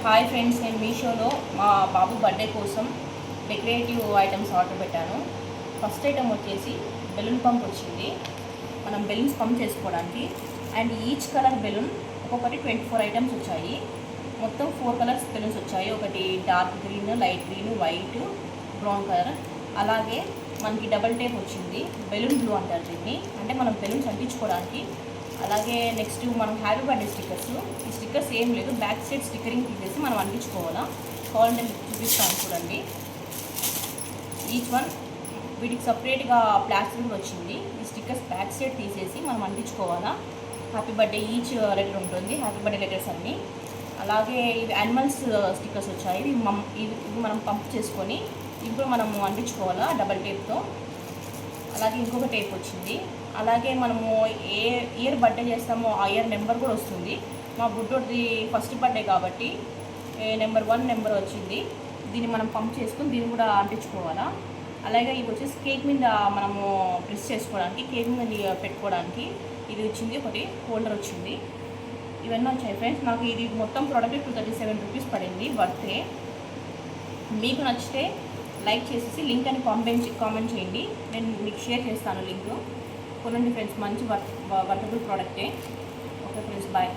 Hi friends, నేను మీషోలో మా బాబు బర్త్డే కోసం డెకరేటివ్ ఐటమ్స్ ఆర్డర్ పెట్టాను. ఫస్ట్ ఐటమ్ వచ్చేసి బెలూన్ పంప్ వచ్చింది. మనం బెలూన్స్ పంప్ చేసుకోవడానికి. అండ్ ఈచ్ కలర్ బెలూన్ ఒక్కొక్కటి 24 ఐటమ్స్ వచ్చాయి. మొత్తం 4 కలర్స్ బెలూన్స్ వచ్చాయి. ఒకటి dark green, light green, white, brown colour. అలాగే మనకి డబల్ టేప్ వచ్చింది. బెలూన్ బ్లూ అంటారు దీన్ని, అంటే మనం బెలూన్స్ అంటించుకోవడానికి. అలాగే నెక్స్ట్ మనం హ్యాపీ బర్త్డే స్టిక్కర్స్. ఈ స్టిక్కర్స్ ఏం లేదు, బ్యాక్ సైడ్ స్టిక్కరింగ్ తీసేసి మనం అంటించుకోవాలా. కావాలంటే మీకు చూపిస్తాను చూడండి. ఈచ్ వన్ వీటికి సపరేట్గా ప్లాస్టిక్ వచ్చింది. ఈ స్టిక్కర్స్ బ్యాక్ సైడ్ తీసేసి మనం అంటించుకోవాలా. హ్యాపీ బర్త్డే ఈచ్ లెటర్ ఉంటుంది, హ్యాపీ బర్త్డే లెటర్స్ అన్నీ. అలాగే ఇవి యానిమల్స్ స్టిక్కర్స్ వచ్చాయి. ఇవి మనం పంప్ చేసుకొని ఇవి కూడా మనము అంటించుకోవాలా డబల్ టేప్తో. అలాగే ఇంకొక టేప్ వచ్చింది. అలాగే మనము ఏ ఇయర్ బర్త్డే చేస్తామో ఆ ఇయర్ నెంబర్ కూడా వస్తుంది. మా బుడ్డోడిది ఫస్ట్ బర్త్డే కాబట్టి నెంబర్ 1 నెంబర్ వచ్చింది. దీన్ని మనం పంప్ చేసుకుని దీన్ని కూడా అంటించుకోవాలా. అలాగే ఇవి వచ్చేసి కేక్ మీద మనము ప్రెస్ చేసుకోవడానికి, కేక్ మీద పెట్టుకోవడానికి ఇది వచ్చింది. ఒకటి హోల్డర్ వచ్చింది. ఇవన్నీ వచ్చాయి ఫ్రెండ్స్. నాకు ఇది మొత్తం ప్రోడక్ట్ 237 రూపీస్ పడింది బర్త్డే. మీకు నచ్చితే లైక్ చేసేసి లింక్ అని కామెంట్ చేయండి. నేను మీకు షేర్ చేస్తాను లింక్. కొనండి ఫ్రెండ్స్, మంచి వర్తబుల్ ప్రోడక్టే. Okay friends, bye.